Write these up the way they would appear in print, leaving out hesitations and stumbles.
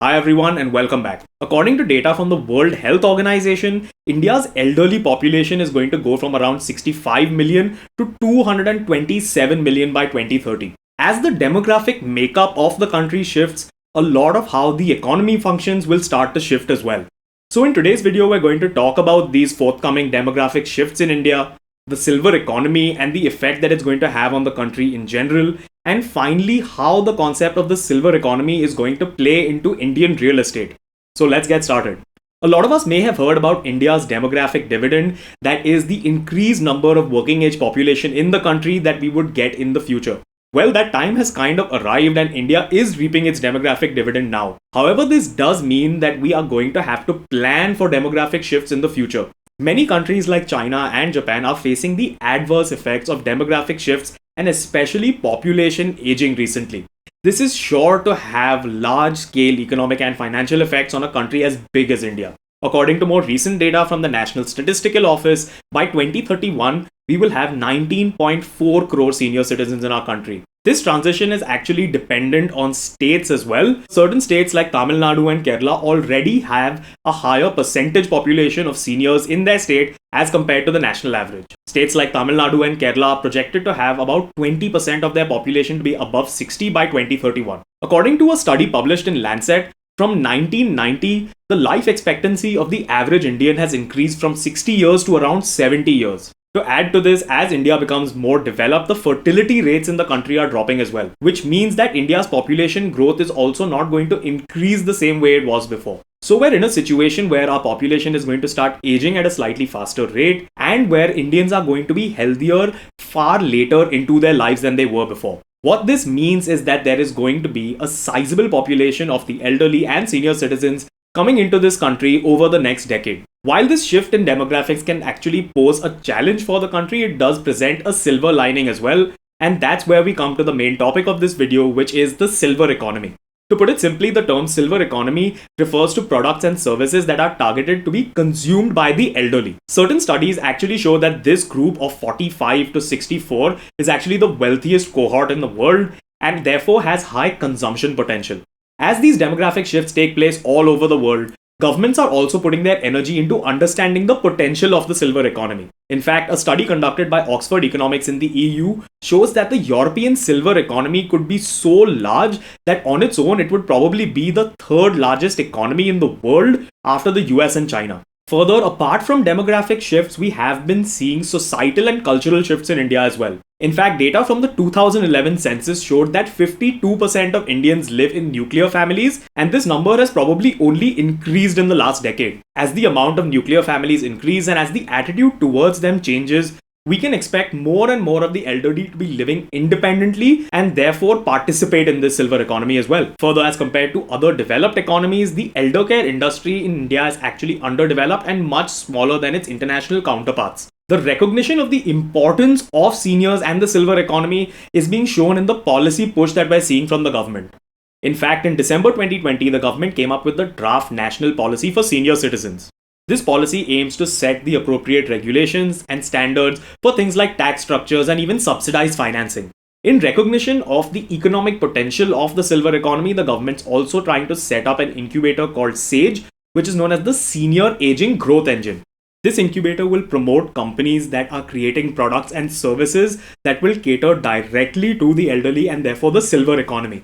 Hi everyone and welcome back. According to data from the World Health Organization, India's elderly population is going to go from around 65 million to 227 million by 2030. As the demographic makeup of the country shifts, a lot of how the economy functions will start to shift as well. So in today's video, we're going to talk about these forthcoming demographic shifts in India, the silver economy and the effect that it's going to have on the country in general, and finally how the concept of the silver economy is going to play into Indian real estate. So let's get started. A lot of us may have heard about India's demographic dividend, that is the increased number of working age population in the country that we would get in the future. Well, that time has kind of arrived and India is reaping its demographic dividend now. However, this does mean that we are going to have to plan for demographic shifts in the future. Many countries like China and Japan are facing the adverse effects of demographic shifts and especially population aging recently. This is sure to have large scale economic and financial effects on a country as big as India. According to more recent data from the National Statistical Office, by 2031, we will have 19.4 crore senior citizens in our country. This transition is actually dependent on states as well. Certain states like Tamil Nadu and Kerala already have a higher percentage population of seniors in their state as compared to the national average. States like Tamil Nadu and Kerala are projected to have about 20% of their population to be above 60 by 2031. According to a study published in Lancet, from 1990, the life expectancy of the average Indian has increased from 60 years to around 70 years. To add to this, as India becomes more developed, the fertility rates in the country are dropping as well, which means that India's population growth is also not going to increase the same way it was before. So we're in a situation where our population is going to start aging at a slightly faster rate and where Indians are going to be healthier far later into their lives than they were before. What this means is that there is going to be a sizable population of the elderly and senior citizens coming into this country over the next decade. While this shift in demographics can actually pose a challenge for the country, it does present a silver lining as well. And that's where we come to the main topic of this video, which is the silver economy. To put it simply, the term silver economy refers to products and services that are targeted to be consumed by the elderly. Certain studies actually show that this group of 45 to 64 is actually the wealthiest cohort in the world and therefore has high consumption potential. As these demographic shifts take place all over the world, governments are also putting their energy into understanding the potential of the silver economy. In fact, a study conducted by Oxford Economics in the EU shows that the European silver economy could be so large that on its own it would probably be the third largest economy in the world after the US and China. Further, apart from demographic shifts, we have been seeing societal and cultural shifts in India as well. In fact, data from the 2011 census showed that 52% of Indians live in nuclear families, and this number has probably only increased in the last decade. As the amount of nuclear families increase and as the attitude towards them changes, we can expect more and more of the elderly to be living independently and therefore participate in this silver economy as well. Further, as compared to other developed economies, the elder care industry in India is actually underdeveloped and much smaller than its international counterparts. The recognition of the importance of seniors and the silver economy is being shown in the policy push that we're seeing from the government. In fact, in December 2020, the government came up with the draft national policy for senior citizens. This policy aims to set the appropriate regulations and standards for things like tax structures and even subsidized financing. In recognition of the economic potential of the silver economy, the government's also trying to set up an incubator called SAGE, which is known as the Senior Aging Growth Engine. This incubator will promote companies that are creating products and services that will cater directly to the elderly and therefore the silver economy.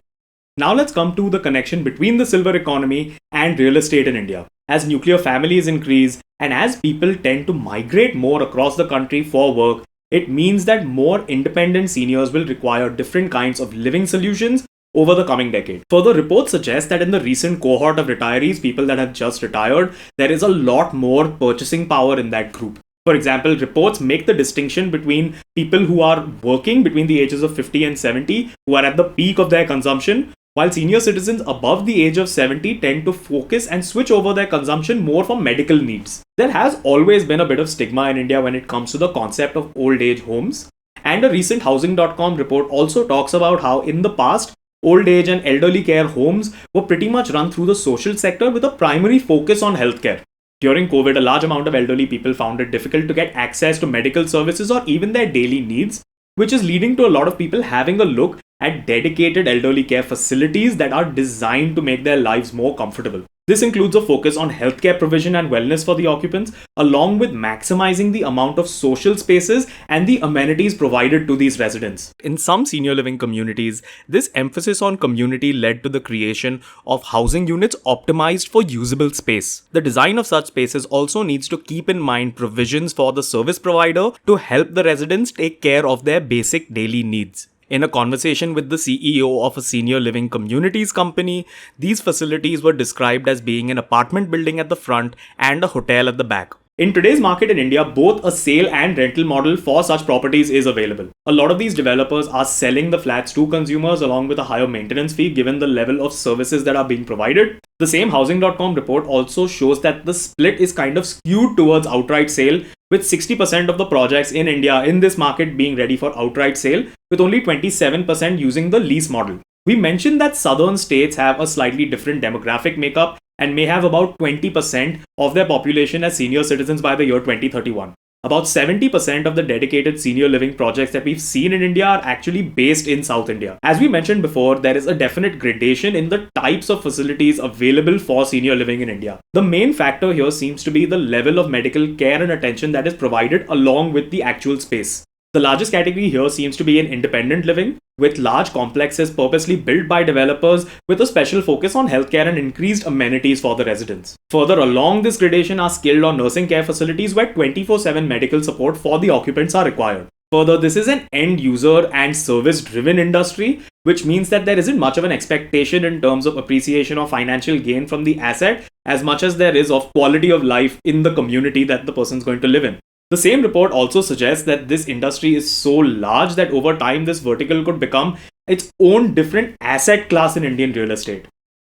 Now let's come to the connection between the silver economy and real estate in India. As nuclear families increase and as people tend to migrate more across the country for work, it means that more independent seniors will require different kinds of living solutions over the coming decade. Further, reports suggest that in the recent cohort of retirees, people that have just retired, there is a lot more purchasing power in that group. For example, reports make the distinction between people who are working between the ages of 50 and 70, who are at the peak of their consumption, while senior citizens above the age of 70 tend to focus and switch over their consumption more for medical needs. There has always been a bit of stigma in India when it comes to the concept of old age homes. And a recent Housing.com report also talks about how in the past, old age and elderly care homes were pretty much run through the social sector with a primary focus on healthcare. During COVID, a large amount of elderly people found it difficult to get access to medical services or even their daily needs, which is leading to a lot of people having a look at dedicated elderly care facilities that are designed to make their lives more comfortable. This includes a focus on healthcare provision and wellness for the occupants, along with maximizing the amount of social spaces and the amenities provided to these residents. In some senior living communities, this emphasis on community led to the creation of housing units optimized for usable space. The design of such spaces also needs to keep in mind provisions for the service provider to help the residents take care of their basic daily needs. In a conversation with the CEO of a senior living communities company, these facilities were described as being an apartment building at the front and a hotel at the back. In today's market in India, both a sale and rental model for such properties is available. A lot of these developers are selling the flats to consumers along with a higher maintenance fee given the level of services that are being provided. The same Housing.com report also shows that the split is kind of skewed towards outright sale, with 60% of the projects in India in this market being ready for outright sale, with only 27% using the lease model. We mentioned that southern states have a slightly different demographic makeup and may have about 20% of their population as senior citizens by the year 2031. About 70% of the dedicated senior living projects that we've seen in India are actually based in South India. As we mentioned before, there is a definite gradation in the types of facilities available for senior living in India. The main factor here seems to be the level of medical care and attention that is provided along with the actual space. The largest category here seems to be in independent living, with large complexes purposely built by developers with a special focus on healthcare and increased amenities for the residents. Further along this gradation are skilled or nursing care facilities where 24/7 medical support for the occupants are required. Further, this is an end user and service driven industry, which means that there isn't much of an expectation in terms of appreciation or financial gain from the asset as much as there is of quality of life in the community that the person's going to live in. The same report also suggests that this industry is so large that over time this vertical could become its own different asset class in Indian real estate.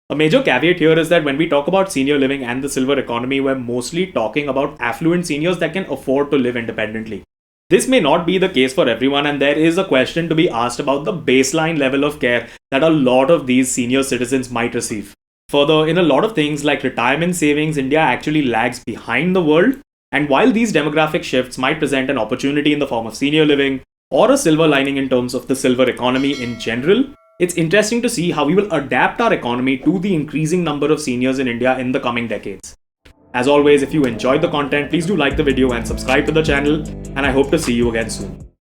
A major caveat here is that when we talk about senior living and the silver economy, we're mostly talking about affluent seniors that can afford to live independently. This may not be the case for everyone, and there is a question to be asked about the baseline level of care that a lot of these senior citizens might receive. Further, in a lot of things like retirement savings, India actually lags behind the world. And while these demographic shifts might present an opportunity in the form of senior living or a silver lining in terms of the silver economy in general, it's interesting to see how we will adapt our economy to the increasing number of seniors in India in the coming decades. As always, if you enjoyed the content, please do like the video and subscribe to the channel, and I hope to see you again soon.